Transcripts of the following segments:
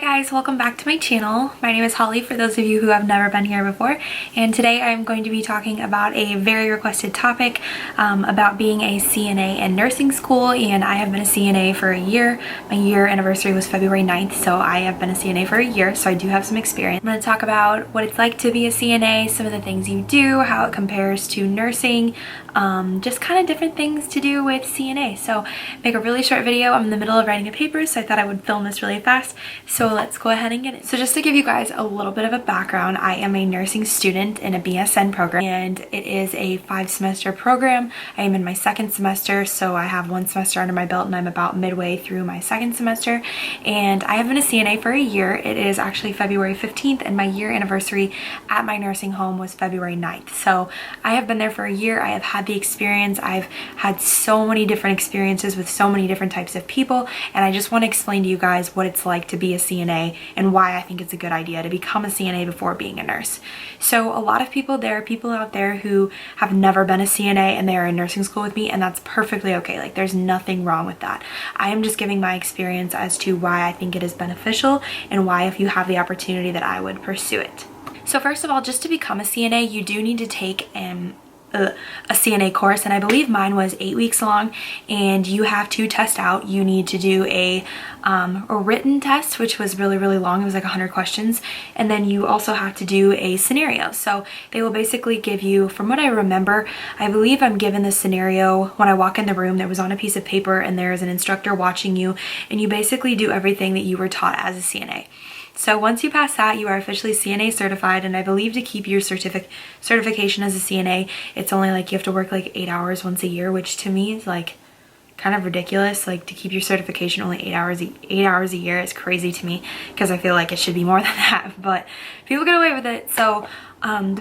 guys, welcome back to my channel. My name is Holly for those of you who have never been here before, and today I'm going to be talking about a very requested topic about being a CNA in nursing school. And I have been a CNA for a year. My year anniversary was February 9th, so I have been a CNA for a year, so I do have some experience. I'm going to talk about what it's like to be a CNA, some of the things you do, how it compares to nursing, just kind of different things to do with CNA. So make a really short video. I'm in the middle of writing a paper, so I thought I would film this really fast. So let's go ahead and get it. So just to give you guys a little bit of a background, I am a nursing student in a BSN program, and it is a 5-semester program. I am in my 2nd semester, so I have 1 semester under my belt and I'm about midway through my 2nd semester. And I have been a CNA for a year. It is actually February 15th, and my year anniversary at my nursing home was February 9th. So I have been there for a year. I have had the experience. I've had so many different experiences with so many different types of people, and I just want to explain to you guys what it's like to be a CNA and why I think it's a good idea to become a CNA before being a nurse. So a lot of people, there are people out there who have never been a CNA and they are in nursing school with me, and that's perfectly okay. Like, there's nothing wrong with that. I am just giving my experience as to why I think it is beneficial and why, if you have the opportunity, that I would pursue it. So first of all, just to become a CNA, you do need to take a CNA course, and I believe mine was 8 weeks long, and you have to test out. You need to do a written test, which was really long. It was like 100 questions, and then you also have to do a scenario. So they will basically give you, from what I remember, I believe I'm given the scenario when I walk in the room that was on a piece of paper, and there is an instructor watching you, and you basically do everything that you were taught as a CNA. So once you pass that, you are officially CNA certified, and I believe to keep your certification as a CNA, it's only like you have to work like 8 hours once a year, which to me is like kind of ridiculous. Like, to keep your certification only 8 hours a year is crazy to me, because I feel like it should be more than that, but people get away with it. So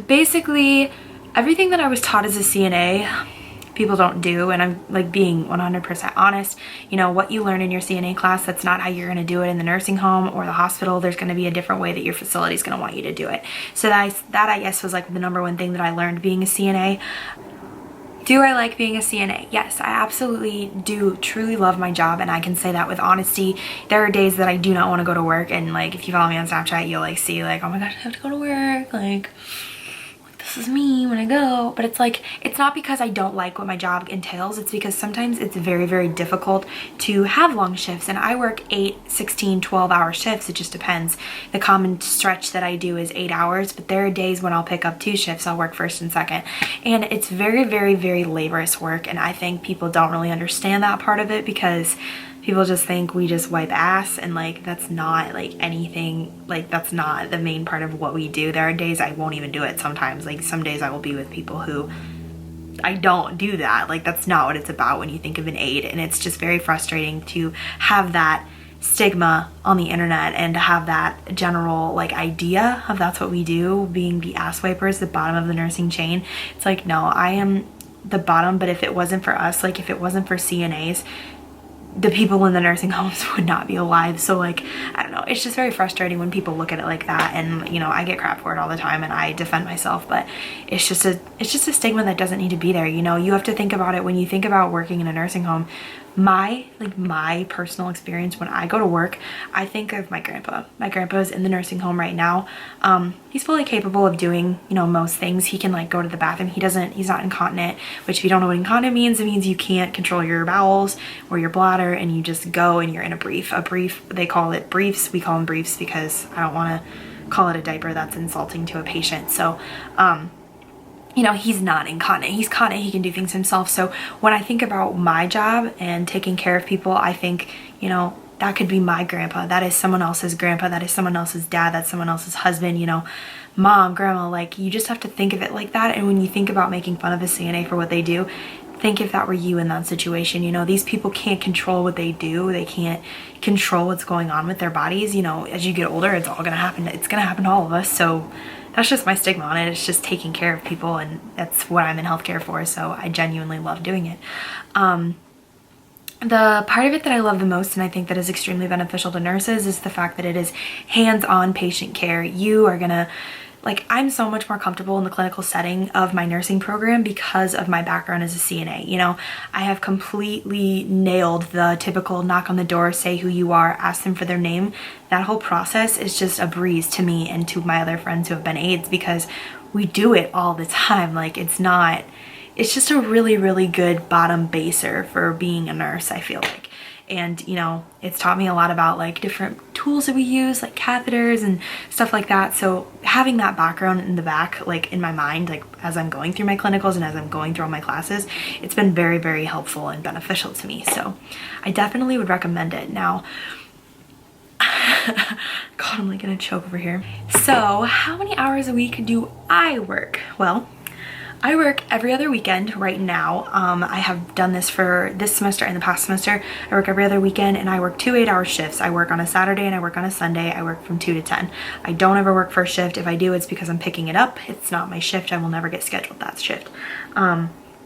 basically everything that I was taught as a CNA, people don't do, and I'm like being 100% honest. You know, what you learn in your CNA class, that's not how you're going to do it in the nursing home or the hospital. There's going to be a different way that your facility is going to want you to do it. So that I guess was like the #1 thing that I learned being a CNA. Do I like being a CNA? Yes, I absolutely do truly love my job, and I can say that with honesty. There are days that I do not want to go to work, and like, if you follow me on Snapchat, you'll like see like, oh my gosh, I have to go to work, like this is me when I go. But it's like, it's not because I don't like what my job entails. It's because sometimes it's very difficult to have long shifts, and I work 8, 16, 12-hour shifts. It just depends. The common stretch that I do is 8 hours, but there are days when I'll pick up 2 shifts. I'll work 1st and 2nd, and it's very laborious work, and I think people don't really understand that part of it, because people just think we just wipe ass, and like, that's not like anything, like that's not the main part of what we do. There are days I won't even do it sometimes. Like, some days I will be with people who I don't do that. Like, that's not what it's about when you think of an aide, and it's just very frustrating to have that stigma on the internet and to have that general like idea of that's what we do, being the ass wipers, the bottom of the nursing chain. It's like, no, I am the bottom, but if it wasn't for us, like if it wasn't for CNAs, the people in the nursing homes would not be alive. So like, I don't know, it's just very frustrating when people look at it like that, and you know, I get crap for it all the time and I defend myself, but it's just a stigma that doesn't need to be there. You know, you have to think about it when you think about working in a nursing home. My personal experience, when I go to work, I think of my grandpa. My grandpa is in the nursing home right now. He's fully capable of doing, you know, most things. He can like go to the bathroom. He's not incontinent, which if you don't know what incontinent means, it means you can't control your bowels or your bladder, and you just go and you're in a brief, they call it briefs. We call them briefs because I don't want to call it a diaper. That's insulting to a patient. So, you know, he's not incontinent. He's continent. He can do things himself. So when I think about my job and taking care of people, I think, you know, that could be my grandpa. That is someone else's grandpa. That is someone else's dad. That's someone else's husband, you know, mom, grandma. Like, you just have to think of it like that. And when you think about making fun of a CNA for what they do, think if that were you in that situation. You know, these people can't control what they do. They can't control what's going on with their bodies. You know, as you get older, it's all going to happen. It's going to happen to all of us. So that's just my stigma on it. It's just taking care of people, and that's what I'm in healthcare for, so I genuinely love doing it. The part of it that I love the most, and I think that is extremely beneficial to nurses, is the fact that it is hands-on patient care. You are gonna like I'm so much more comfortable in the clinical setting of my nursing program because of my background as a CNA. You know, I have completely nailed the typical knock on the door, say who you are, ask them for their name. That whole process is just a breeze to me and to my other friends who have been aides because we do it all the time. Like it's just a really, really good bottom baser for being a nurse, I feel like. And you know, it's taught me a lot about like different tools that we use, like catheters and stuff like that. So having that background in the back, like in my mind, like as I'm going through my clinicals and as I'm going through all my classes, it's been very, very helpful and beneficial to me. So I definitely would recommend it. Now, God, I'm like gonna choke over here. So how many hours a week do I work? Well, I work every other weekend right now. I have done this for this semester and the past semester. I work every other weekend and I work 2 8-hour shifts. I work on a Saturday and I work on a Sunday. I work from 2 to 10. I don't ever work first shift. If I do, it's because I'm picking it up. It's not my shift. I will never get scheduled that shift.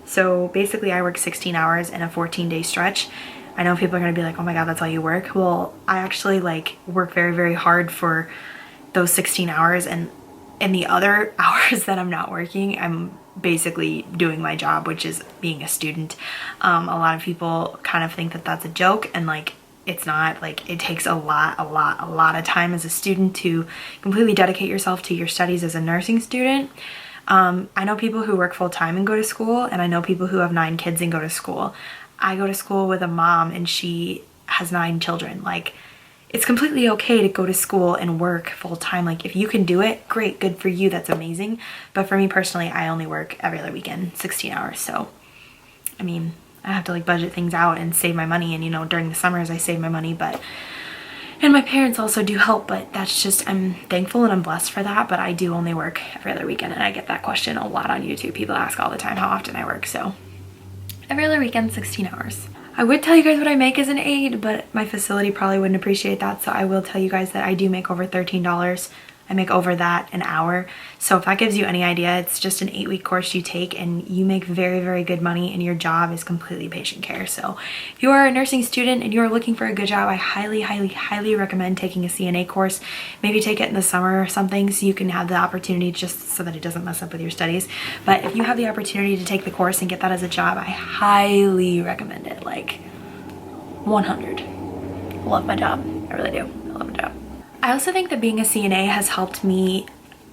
So basically I work 16 hours in a 14-day stretch. I know people are gonna be like, oh my God, that's all you work. Well, I actually like work very, very hard for those 16 hours, and in the other hours that I'm not working, I'm basically doing my job, which is being a student. A lot of people kind of think that that's a joke, and like it's not. Like it takes a lot of time as a student to completely dedicate yourself to your studies as a nursing student. I know people who work full-time and go to school, and I know people who have 9 kids and go to school. I go to school with a mom and she has 9 children. Like it's completely okay to go to school and work full-time. Like if you can do it, great, good for you, that's amazing. But for me personally, I only work every other weekend, 16 hours. So, I mean, I have to like budget things out and save my money. And you know, during the summers I save my money, and my parents also do help, but that's just, I'm thankful and I'm blessed for that. But I do only work every other weekend, and I get that question a lot on YouTube. People ask all the time how often I work. So every other weekend, 16 hours. I would tell you guys what I make as an aide, but my facility probably wouldn't appreciate that. So I will tell you guys that I do make over $13. I make over that an hour. So if that gives you any idea, it's just an 8-week course you take and you make very, very good money, and your job is completely patient care. So if you are a nursing student and you're looking for a good job, I highly, highly, highly recommend taking a CNA course. Maybe take it in the summer or something so you can have the opportunity, just so that it doesn't mess up with your studies. But if you have the opportunity to take the course and get that as a job, I highly recommend it. Like 100. I love my job. I really do. I love my job. I also think that being a CNA has helped me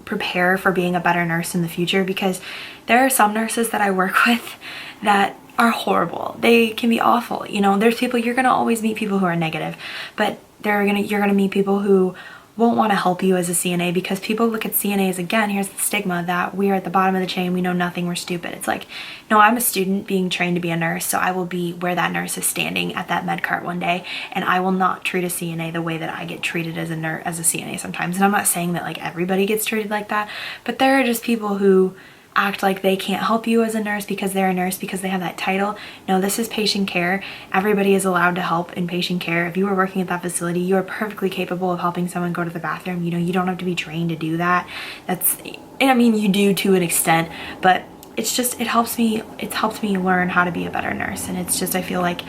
prepare for being a better nurse in the future, because there are some nurses that I work with that are horrible. They can be awful. You know, there's people, you're gonna always meet people who are negative, but you're gonna meet people who won't want to help you as a CNA, because people look at CNAs, again, here's the stigma that we are at the bottom of the chain, we know nothing, we're stupid. It's like, no, I'm a student being trained to be a nurse, so I will be where that nurse is standing at that med cart one day, and I will not treat a CNA the way that I get treated as a nurse, as a CNA sometimes. And I'm not saying that like everybody gets treated like that, but there are just people who act like they can't help you as a nurse because they're a nurse, because they have that title. No, this is patient care. Everybody is allowed to help in patient care. If you were working at that facility, you are perfectly capable of helping someone go to the bathroom. You know, you don't have to be trained to do that. I mean, you do to an extent, but it's just, it helped me learn how to be a better nurse. And it's just, I feel like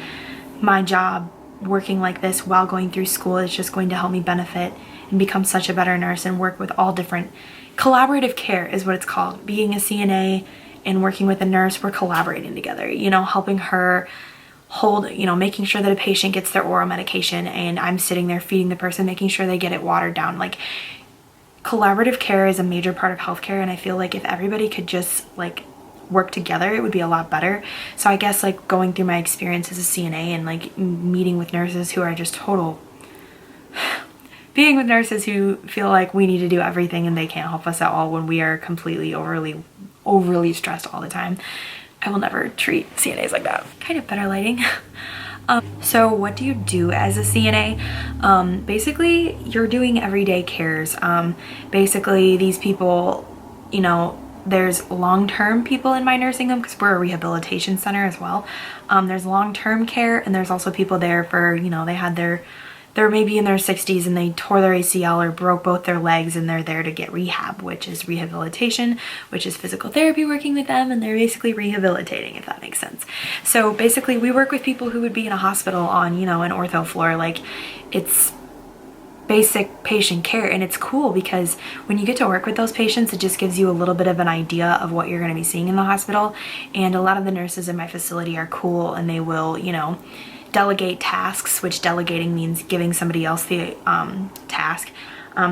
my job working like this while going through school is just going to help me benefit and become such a better nurse and work with all different. Collaborative care is what it's called. Being a CNA and working with a nurse, we're collaborating together, you know, helping her hold, you know, making sure that a patient gets their oral medication, and I'm sitting there feeding the person, making sure they get it watered down. Like, collaborative care is a major part of healthcare, and I feel like if everybody could just like work together, it would be a lot better. So I guess like going through my experience as a CNA and like meeting with nurses who are just being with nurses who feel like we need to do everything and they can't help us at all when we are completely overly stressed all the time. I will never treat CNAs like that. Kind of better lighting. So what do you do as a CNA? Basically, you're doing everyday cares. Basically, these people, you know, there's long-term people in my nursing home because we're a rehabilitation center as well. There's long-term care, and there's also people there for, you know, they're maybe in their 60s and they tore their ACL or broke both their legs, and they're there to get rehab, which is rehabilitation, which is physical therapy working with them, and they're basically rehabilitating, if that makes sense. So basically we work with people who would be in a hospital on, you know, an ortho floor. Like, it's basic patient care. And it's cool because when you get to work with those patients, it just gives you a little bit of an idea of what you're going to be seeing in the hospital. And a lot of the nurses in my facility are cool, and they will, you know, delegate tasks, which delegating means giving somebody else the task.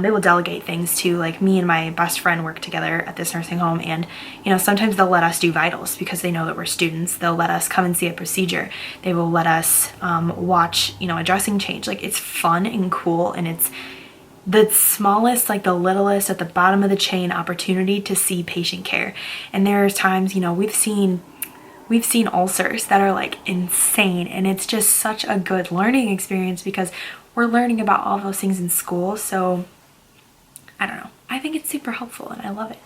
They will delegate things to, like, me and my best friend work together at this nursing home, and you know, sometimes they'll let us do vitals because they know that we're students. They'll let us come and see a procedure. They will let us watch, you know, a dressing change. Like, it's fun and cool, and it's the smallest, like the littlest at the bottom of the chain opportunity to see patient care. And there's times, you know, we've seen ulcers that are like insane, and it's just such a good learning experience because we're learning about all those things in school. So I don't know, I think it's super helpful and I love it.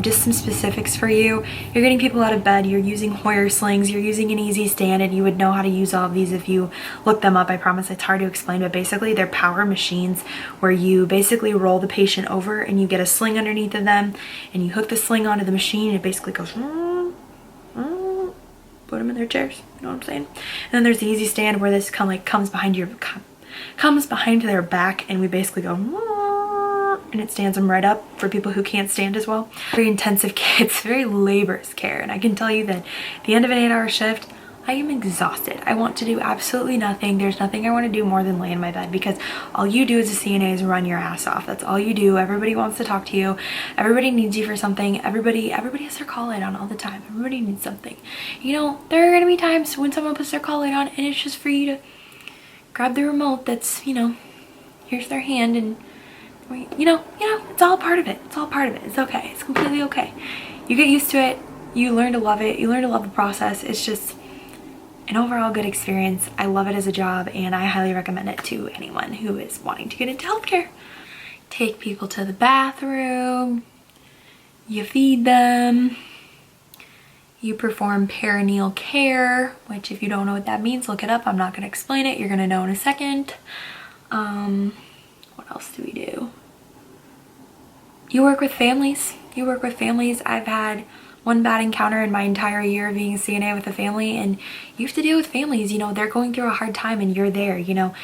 Just some specifics for you. You're getting people out of bed, you're using Hoyer slings, you're using an easy stand, and you would know how to use all of these if you look them up. I promise it's hard to explain, but basically they're power machines where you basically roll the patient over and you get a sling underneath of them, and you hook the sling onto the machine, and it basically goes put them in their chairs, you know what I'm saying? And then there's the easy stand where this comes behind their back, and we basically go and it stands them right up for people who can't stand as well. Very intensive care, it's very laborious care, and I can tell you that at the end of an 8-hour shift, I am exhausted. I want to do absolutely nothing. There's nothing I want to do more than lay in my bed, because all you do as a CNA is run your ass off. That's all you do. Everybody wants to talk to you. Everybody needs you for something. Everybody has their call light on all the time. Everybody needs something. You know, there are going to be times when someone puts their call light on and it's just for you to grab the remote that's, you know, here's their hand, and you know, it's all part of it. It's all part of it. It's okay. It's completely okay. You get used to it. You learn to love it. You learn to love the process. It's just an overall good experience. I love it as a job, and I highly recommend it to anyone who is wanting to get into healthcare. Take people to the bathroom. You feed them. You perform perineal care, which if you don't know what that means, look it up. I'm not going to explain it. You're going to know in a second. What else do we do? You work with families. You work with families. I've had one bad encounter in my entire year of being a CNA with a family, and you have to deal with families. You know, they're going through a hard time and you're there. You know,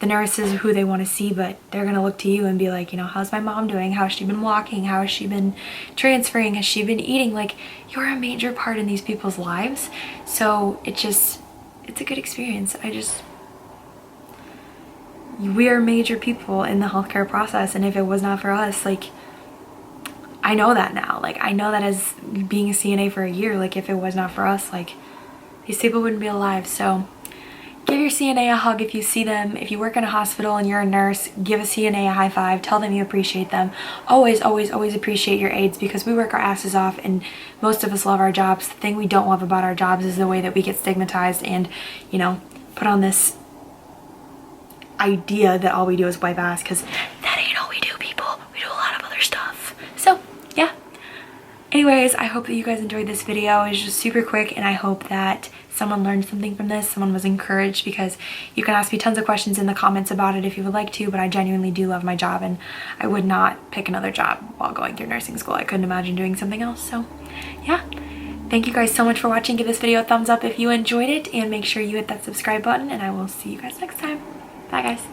the nurse is who they want to see, but they're going to look to you and be like, you know, how's my mom doing? How has she been walking? How has she been transferring? Has she been eating? Like, you're a major part in these people's lives. So it's a good experience. We are major people in the healthcare process, and if it was not for us, like, I know that now. Like, I know that as being a CNA for a year, like, if it was not for us, like, these people wouldn't be alive. So give your CNA a hug if you see them. If you work in a hospital and you're a nurse, give a CNA a high five. Tell them you appreciate them. Always, always, always appreciate your aides, because we work our asses off and most of us love our jobs. The thing we don't love about our jobs is the way that we get stigmatized and, you know, put on this idea that all we do is wipe ass, because that ain't all we do, people. We do a lot of other stuff. So yeah, anyways, I hope that you guys enjoyed this video. It was just super quick, and I hope that someone learned something from this, someone was encouraged, because you can ask me tons of questions in the comments about it if you would like to, but I genuinely do love my job, and I would not pick another job while going through nursing school. I couldn't imagine doing something else. So yeah, thank you guys so much for watching. Give this video a thumbs up if you enjoyed it, and make sure you hit that subscribe button, and I will see you guys next time. Bye guys.